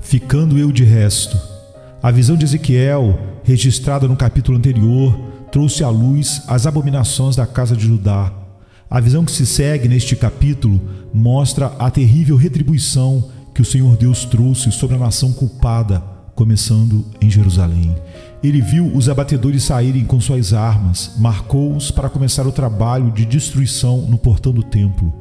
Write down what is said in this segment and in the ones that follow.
Ficando eu de resto. A visão de Ezequiel, registrada no capítulo anterior, trouxe à luz as abominações da casa de Judá. A visão que se segue neste capítulo mostra a terrível retribuição que o Senhor Deus trouxe sobre a nação culpada, começando em Jerusalém. Ele viu os abatedores saírem com suas armas, marcou-os para começar o trabalho de destruição no portão do templo.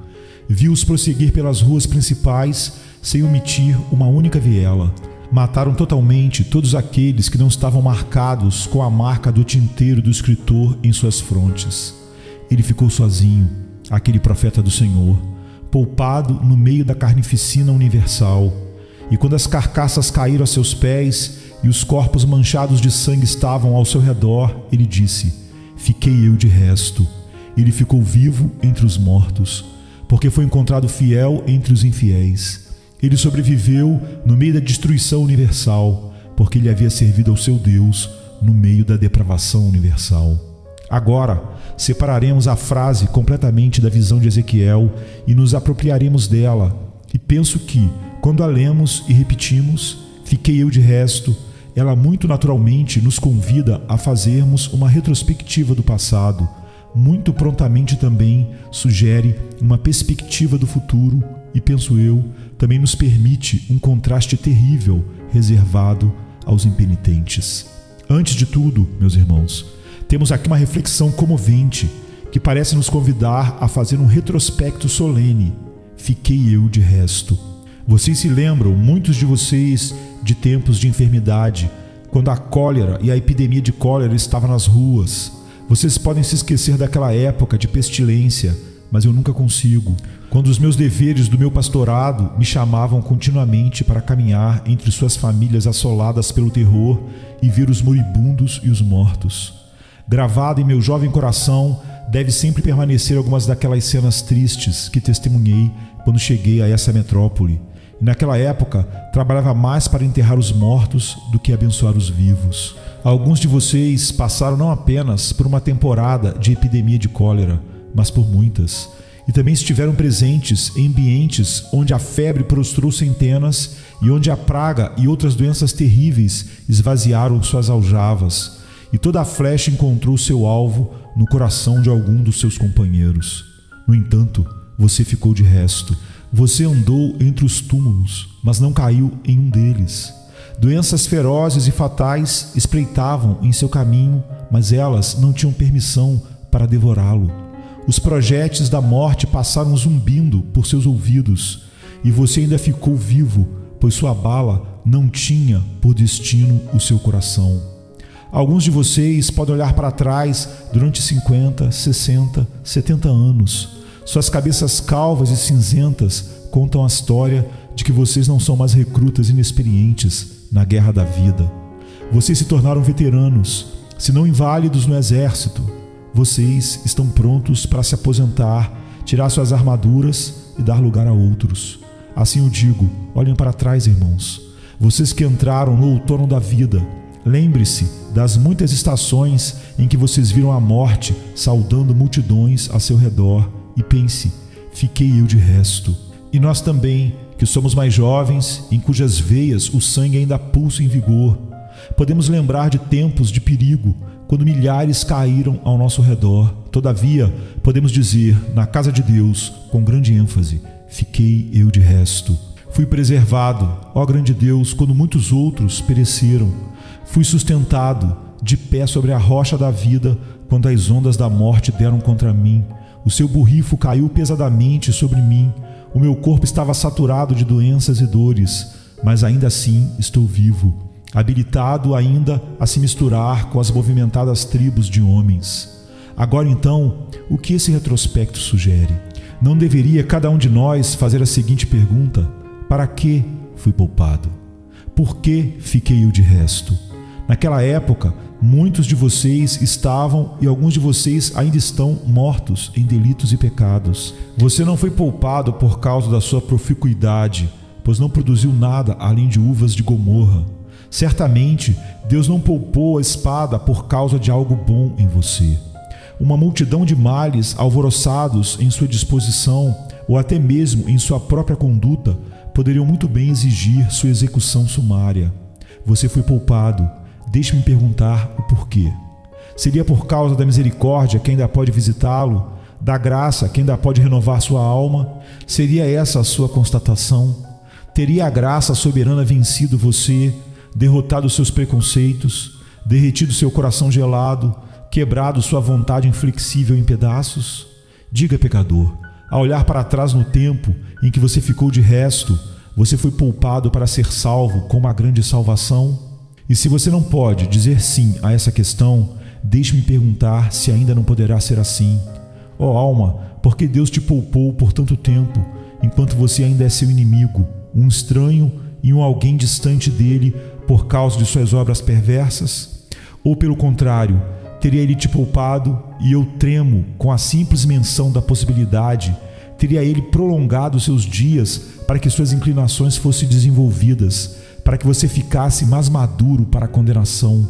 Viu-os prosseguir pelas ruas principais sem omitir uma única viela. Mataram totalmente todos aqueles que não estavam marcados com a marca do tinteiro do escritor em suas frontes. Ele ficou sozinho, aquele profeta do Senhor, poupado no meio da carnificina universal. E quando as carcaças caíram a seus pés e os corpos manchados de sangue estavam ao seu redor, ele disse: fiquei eu de resto. Ele ficou vivo entre os mortos, porque foi encontrado fiel entre os infiéis. Ele sobreviveu no meio da destruição universal, porque ele havia servido ao seu Deus no meio da depravação universal. Agora, separaremos a frase completamente da visão de Ezequiel e nos apropriaremos dela. E penso que, quando a lemos e repetimos, fiquei eu de resto, ela muito naturalmente nos convida a fazermos uma retrospectiva do passado. Muito prontamente também sugere uma perspectiva do futuro e, penso eu, também nos permite um contraste terrível reservado aos impenitentes. Antes de tudo, meus irmãos, temos aqui uma reflexão comovente que parece nos convidar a fazer um retrospecto solene. Fiquei eu de resto. Vocês se lembram, muitos de vocês, de tempos de enfermidade, quando a cólera e a epidemia de cólera estavam nas ruas. Vocês podem se esquecer daquela época de pestilência, mas eu nunca consigo. Quando os meus deveres do meu pastorado me chamavam continuamente para caminhar entre suas famílias assoladas pelo terror e ver os moribundos e os mortos. Gravado em meu jovem coração, deve sempre permanecer algumas daquelas cenas tristes que testemunhei quando cheguei a essa metrópole. E naquela época, trabalhava mais para enterrar os mortos do que abençoar os vivos. Alguns de vocês passaram não apenas por uma temporada de epidemia de cólera, mas por muitas. E também estiveram presentes em ambientes onde a febre prostrou centenas e onde a praga e outras doenças terríveis esvaziaram suas aljavas. E toda a flecha encontrou seu alvo no coração de algum dos seus companheiros. No entanto, você ficou de resto. Você andou entre os túmulos, mas não caiu em um deles. Doenças ferozes e fatais espreitavam em seu caminho, mas elas não tinham permissão para devorá-lo. Os projéteis da morte passaram zumbindo por seus ouvidos, e você ainda ficou vivo, pois sua bala não tinha por destino o seu coração. Alguns de vocês podem olhar para trás durante 50, 60, 70 anos. Suas cabeças calvas e cinzentas contam a história de que vocês não são mais recrutas inexperientes na guerra da vida. Vocês se tornaram veteranos, se não inválidos no exército. Vocês estão prontos para se aposentar, tirar suas armaduras e dar lugar a outros. Assim eu digo, olhem para trás, irmãos. Vocês que entraram no outono da vida, lembre-se das muitas estações em que vocês viram a morte saudando multidões a seu redor e pense, fiquei eu de resto. E nós também, que somos mais jovens, em cujas veias o sangue ainda pulsa em vigor, podemos lembrar de tempos de perigo, quando milhares caíram ao nosso redor. Todavia, podemos dizer, na casa de Deus, com grande ênfase, fiquei eu de resto. Fui preservado, ó grande Deus, quando muitos outros pereceram. Fui sustentado, de pé sobre a rocha da vida, quando as ondas da morte deram contra mim. O seu borrifo caiu pesadamente sobre mim. O meu corpo estava saturado de doenças e dores, mas ainda assim estou vivo, habilitado ainda a se misturar com as movimentadas tribos de homens. Agora então, o que esse retrospecto sugere? Não deveria cada um de nós fazer a seguinte pergunta: para que fui poupado? Por que fiquei eu de resto? Naquela época, muitos de vocês estavam e alguns de vocês ainda estão mortos em delitos e pecados. Você não foi poupado por causa da sua proficuidade, pois não produziu nada além de uvas de Gomorra. Certamente, Deus não poupou a espada por causa de algo bom em você. Uma multidão de males alvoroçados em sua disposição ou até mesmo em sua própria conduta, poderiam muito bem exigir sua execução sumária. Você foi poupado. Deixe-me perguntar o porquê. Seria por causa da misericórdia que ainda pode visitá-lo? Da graça que ainda pode renovar sua alma? Seria essa a sua constatação? Teria a graça soberana vencido você, derrotado seus preconceitos, derretido seu coração gelado, quebrado sua vontade inflexível em pedaços? Diga, pecador, ao olhar para trás no tempo em que você ficou de resto, você foi poupado para ser salvo com uma grande salvação? E se você não pode dizer sim a essa questão, deixe-me perguntar se ainda não poderá ser assim. Ó alma, por que Deus te poupou por tanto tempo, enquanto você ainda é seu inimigo, um estranho e um alguém distante dele por causa de suas obras perversas? Ou pelo contrário, teria ele te poupado e eu tremo com a simples menção da possibilidade, teria ele prolongado seus dias para que suas inclinações fossem desenvolvidas, para que você ficasse mais maduro para a condenação,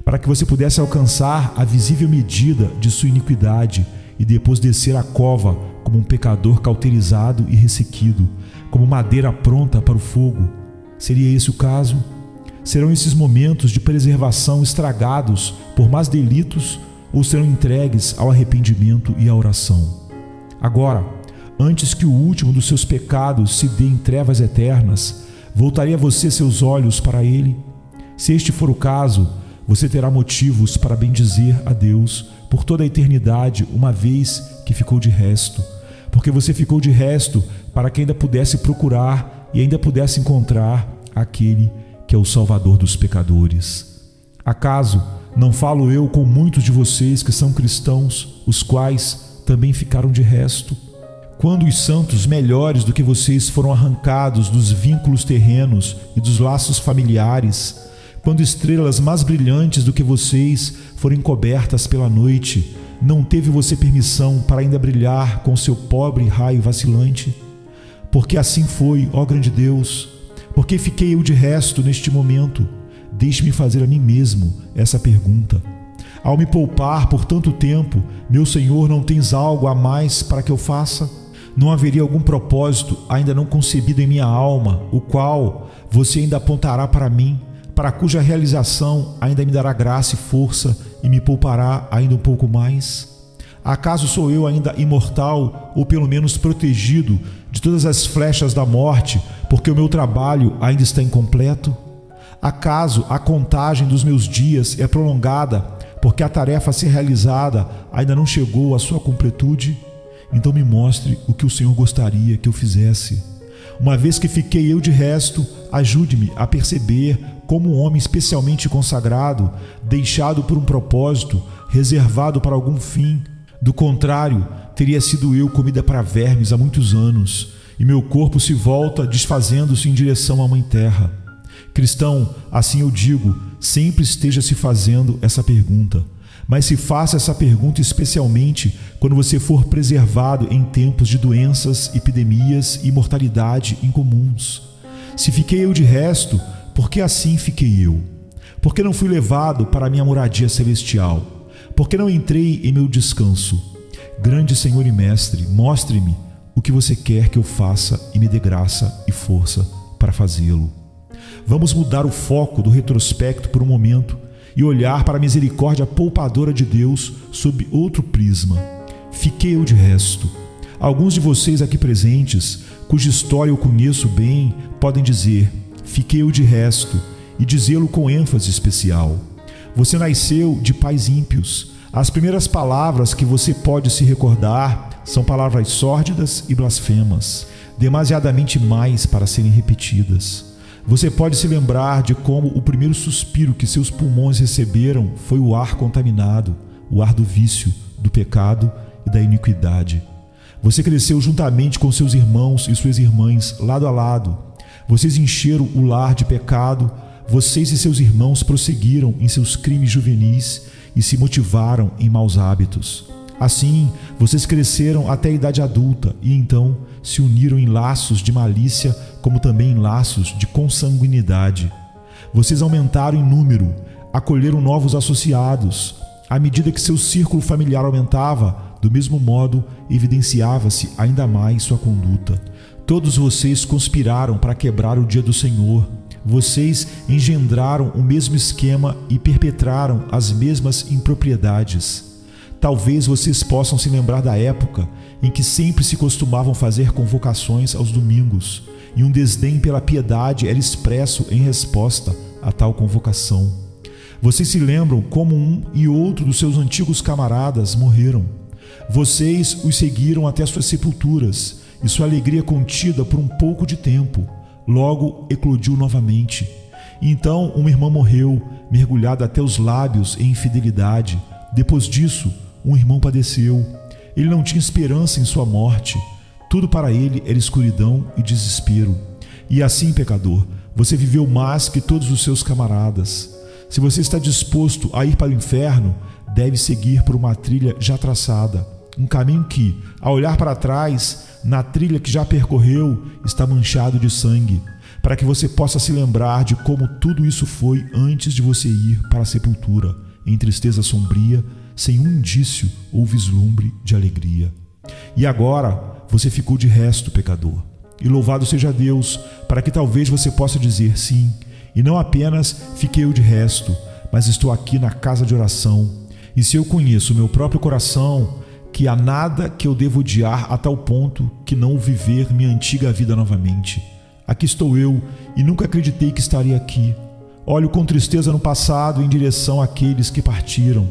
para que você pudesse alcançar a visível medida de sua iniquidade e depois descer a cova como um pecador cauterizado e ressequido, como madeira pronta para o fogo? Seria esse o caso? Serão esses momentos de preservação estragados por más delitos ou serão entregues ao arrependimento e à oração? Agora, antes que o último dos seus pecados se dê em trevas eternas, voltaria você seus olhos para ele? Se este for o caso, você terá motivos para bendizer a Deus por toda a eternidade, uma vez que ficou de resto, porque você ficou de resto para que ainda pudesse procurar e ainda pudesse encontrar aquele que é o Salvador dos pecadores. Acaso não falo eu com muitos de vocês que são cristãos, os quais também ficaram de resto? Quando os santos melhores do que vocês foram arrancados dos vínculos terrenos e dos laços familiares, quando estrelas mais brilhantes do que vocês foram encobertas pela noite, não teve você permissão para ainda brilhar com seu pobre raio vacilante? Porque assim foi, ó grande Deus, porque fiquei eu de resto neste momento? Deixe-me fazer a mim mesmo essa pergunta. Ao me poupar por tanto tempo, meu Senhor, não tens algo a mais para que eu faça? Não haveria algum propósito ainda não concebido em minha alma, o qual você ainda apontará para mim, para cuja realização ainda me dará graça e força e me poupará ainda um pouco mais? Acaso sou eu ainda imortal ou pelo menos protegido de todas as flechas da morte, porque o meu trabalho ainda está incompleto? Acaso a contagem dos meus dias é prolongada, porque a tarefa a ser realizada ainda não chegou à sua completude? Então me mostre o que o Senhor gostaria que eu fizesse. Uma vez que fiquei eu de resto, ajude-me a perceber como um homem especialmente consagrado, deixado por um propósito, reservado para algum fim. Do contrário, teria sido eu comida para vermes há muitos anos, e meu corpo se volta desfazendo-se em direção à Mãe Terra. Cristão, assim eu digo, sempre esteja se fazendo essa pergunta. Mas se faça essa pergunta especialmente quando você for preservado em tempos de doenças, epidemias e mortalidade incomuns. Se fiquei eu de resto, por que assim fiquei eu? Por que não fui levado para a minha moradia celestial? Por que não entrei em meu descanso? Grande Senhor e Mestre, mostre-me o que você quer que eu faça e me dê graça e força para fazê-lo. Vamos mudar o foco do retrospecto por um momento e olhar para a misericórdia poupadora de Deus sob outro prisma. Fiquei eu de resto. Alguns de vocês aqui presentes, cuja história eu conheço bem, podem dizer: fiquei eu de resto, e dizê-lo com ênfase especial. Você nasceu de pais ímpios. As primeiras palavras que você pode se recordar são palavras sórdidas e blasfemas, demasiadamente mais para serem repetidas. Você pode se lembrar de como o primeiro suspiro que seus pulmões receberam foi o ar contaminado, o ar do vício, do pecado e da iniquidade. Você cresceu juntamente com seus irmãos e suas irmãs, lado a lado. Vocês encheram o lar de pecado. Vocês e seus irmãos prosseguiram em seus crimes juvenis e se motivaram em maus hábitos. Assim, vocês cresceram até a idade adulta e então se uniram em laços de malícia, como também em laços de consanguinidade. Vocês aumentaram em número, acolheram novos associados. À medida que seu círculo familiar aumentava, do mesmo modo evidenciava-se ainda mais sua conduta. Todos vocês conspiraram para quebrar o dia do Senhor. Vocês engendraram o mesmo esquema e perpetraram as mesmas impropriedades. Talvez vocês possam se lembrar da época em que sempre se costumavam fazer convocações aos domingos, e um desdém pela piedade era expresso em resposta a tal convocação. Vocês se lembram como um e outro dos seus antigos camaradas morreram. Vocês os seguiram até suas sepulturas, e sua alegria contida por um pouco de tempo, logo eclodiu novamente. Então uma irmã morreu, mergulhada até os lábios em infidelidade. Depois disso, um irmão padeceu. Ele não tinha esperança em sua morte. Tudo para ele era escuridão e desespero. E assim, pecador, você viveu mais que todos os seus camaradas. Se você está disposto a ir para o inferno, deve seguir por uma trilha já traçada, um caminho que, ao olhar para trás, na trilha que já percorreu, está manchado de sangue, para que você possa se lembrar de como tudo isso foi antes de você ir para a sepultura, em tristeza sombria, sem um indício ou vislumbre de alegria. E agora você ficou de resto, pecador. E louvado seja Deus, para que talvez você possa dizer sim, e não apenas fiquei eu de resto, mas estou aqui na casa de oração. E se eu conheço o meu próprio coração, que há nada que eu devo odiar a tal ponto que não viver minha antiga vida novamente. Aqui estou eu, e nunca acreditei que estaria aqui. Olho com tristeza no passado em direção àqueles que partiram,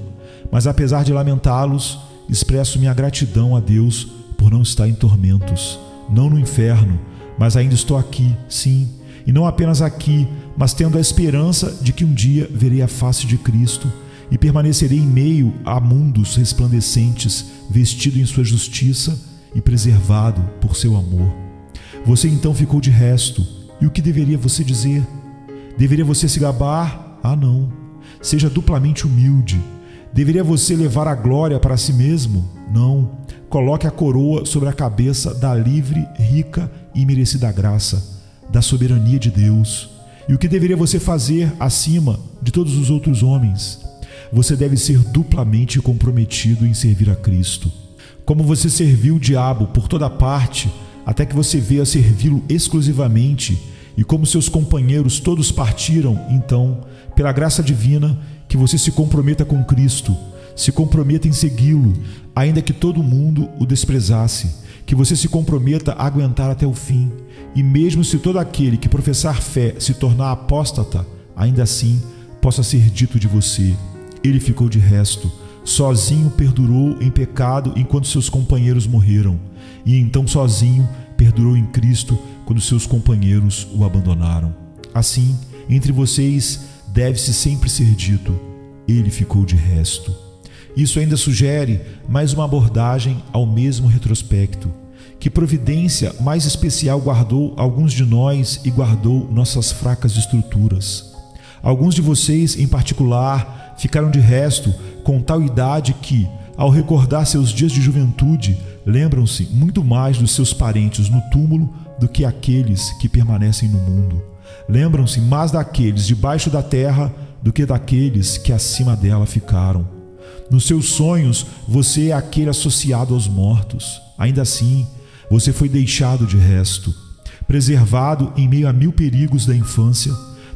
mas apesar de lamentá-los, expresso minha gratidão a Deus por não estar em tormentos, não no inferno, mas ainda estou aqui, sim, e não apenas aqui, mas tendo a esperança de que um dia verei a face de Cristo e permanecerei em meio a mundos resplandecentes, vestido em sua justiça e preservado por seu amor. Você então ficou de resto, e o que deveria você dizer? Deveria você se gabar? Ah, não. Seja duplamente humilde. Deveria você levar a glória para si mesmo? Não. Coloque a coroa sobre a cabeça da livre, rica e merecida graça, da soberania de Deus. E o que deveria você fazer acima de todos os outros homens? Você deve ser duplamente comprometido em servir a Cristo. Como você serviu o diabo por toda parte, até que você veio a servi-lo exclusivamente, e como seus companheiros todos partiram, então, pela graça divina, que você se comprometa com Cristo, se comprometa em segui-lo, ainda que todo mundo o desprezasse, que você se comprometa a aguentar até o fim, e mesmo se todo aquele que professar fé se tornar apóstata, ainda assim possa ser dito de você: ele ficou de resto, sozinho perdurou em pecado enquanto seus companheiros morreram, e então sozinho perdurou em Cristo quando seus companheiros o abandonaram. Assim, entre vocês deve-se sempre ser dito: ele ficou de resto. Isso ainda sugere mais uma abordagem ao mesmo retrospecto. Que providência mais especial guardou alguns de nós e guardou nossas fracas estruturas. Alguns de vocês, em particular, ficaram de resto com tal idade que, ao recordar seus dias de juventude, lembram-se muito mais dos seus parentes no túmulo do que aqueles que permanecem no mundo. Lembram-se mais daqueles debaixo da terra do que daqueles que acima dela ficaram. Nos seus sonhos, você é aquele associado aos mortos. Ainda assim, você foi deixado de resto, preservado em meio a 1000 perigos da infância,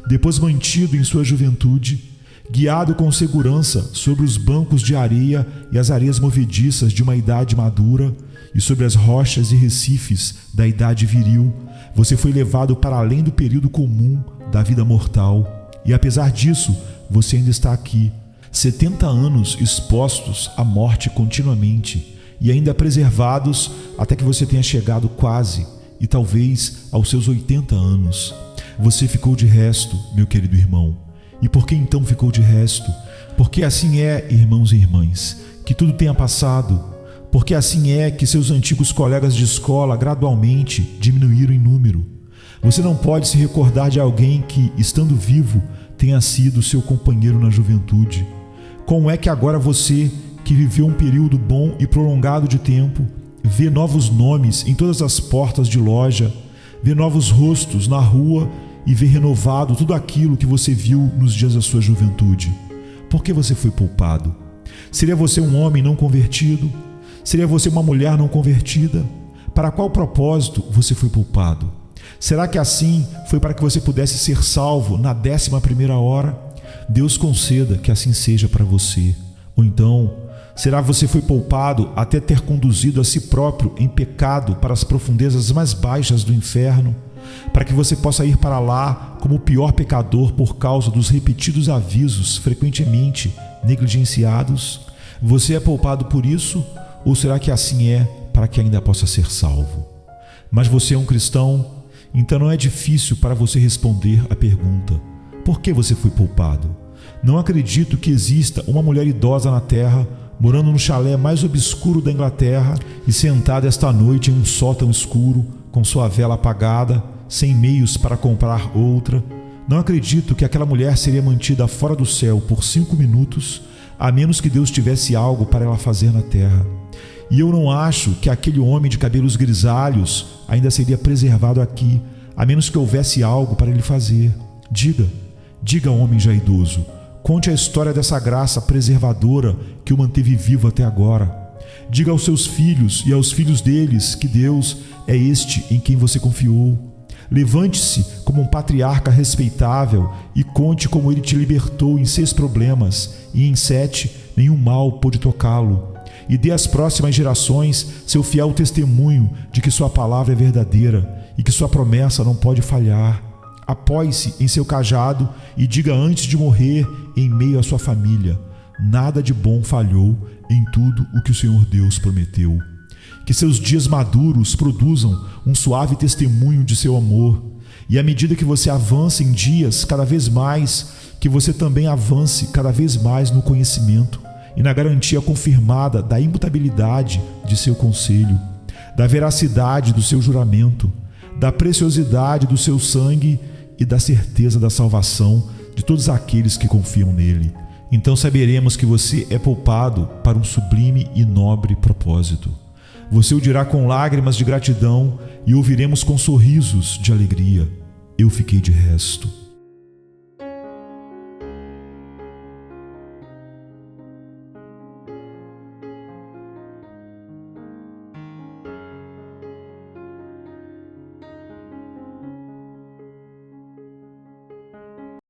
depois mantido em sua juventude, guiado com segurança sobre os bancos de areia e as areias movediças de uma idade madura e sobre as rochas e recifes da idade viril. Você foi levado para além do período comum da vida mortal, e apesar disso, você ainda está aqui, 70 anos expostos à morte continuamente, e ainda preservados até que você tenha chegado quase, e talvez, aos seus 80 anos. Você ficou de resto, meu querido irmão. E por que então ficou de resto? Porque assim é, irmãos e irmãs, que tudo tenha passado. Porque assim é que seus antigos colegas de escola gradualmente diminuíram em número. Você não pode se recordar de alguém que, estando vivo, tenha sido seu companheiro na juventude. Como é que agora você, que viveu um período bom e prolongado de tempo, vê novos nomes em todas as portas de loja, vê novos rostos na rua e vê renovado tudo aquilo que você viu nos dias da sua juventude? Por que você foi poupado? Seria você um homem não convertido? Seria você uma mulher não convertida? Para qual propósito você foi poupado? Será que assim foi para que você pudesse ser salvo na 11ª hora? Deus conceda que assim seja para você. Ou então, será que você foi poupado até ter conduzido a si próprio em pecado para as profundezas mais baixas do inferno, para que você possa ir para lá como o pior pecador por causa dos repetidos avisos frequentemente negligenciados? Você é poupado por isso? Ou será que assim é para que ainda possa ser salvo? Mas você é um cristão, então não é difícil para você responder a pergunta: por que você foi poupado? Não acredito que exista uma mulher idosa na terra, morando no chalé mais obscuro da Inglaterra e sentada esta noite em um sótão escuro, com sua vela apagada, sem meios para comprar outra. Não acredito que aquela mulher seria mantida fora do céu por 5 minutos, a menos que Deus tivesse algo para ela fazer na terra. E eu não acho que aquele homem de cabelos grisalhos ainda seria preservado aqui, a menos que houvesse algo para ele fazer. Diga, homem já idoso, conte a história dessa graça preservadora que o manteve vivo até agora. Diga aos seus filhos e aos filhos deles que Deus é este em quem você confiou. Levante-se como um patriarca respeitável e conte como ele te libertou em 6 problemas e em 7 nenhum mal pôde tocá-lo. E dê às próximas gerações seu fiel testemunho de que sua palavra é verdadeira e que sua promessa não pode falhar. Apoie-se em seu cajado e diga antes de morrer em meio à sua família: nada de bom falhou em tudo o que o Senhor Deus prometeu. Que seus dias maduros produzam um suave testemunho de seu amor. E à medida que você avança em dias cada vez mais, que você também avance cada vez mais no conhecimento e na garantia confirmada da imutabilidade de seu conselho, da veracidade do seu juramento, da preciosidade do seu sangue e da certeza da salvação de todos aqueles que confiam nele. Então saberemos que você é poupado para um sublime e nobre propósito. Você o dirá com lágrimas de gratidão e ouviremos com sorrisos de alegria: eu fiquei de resto.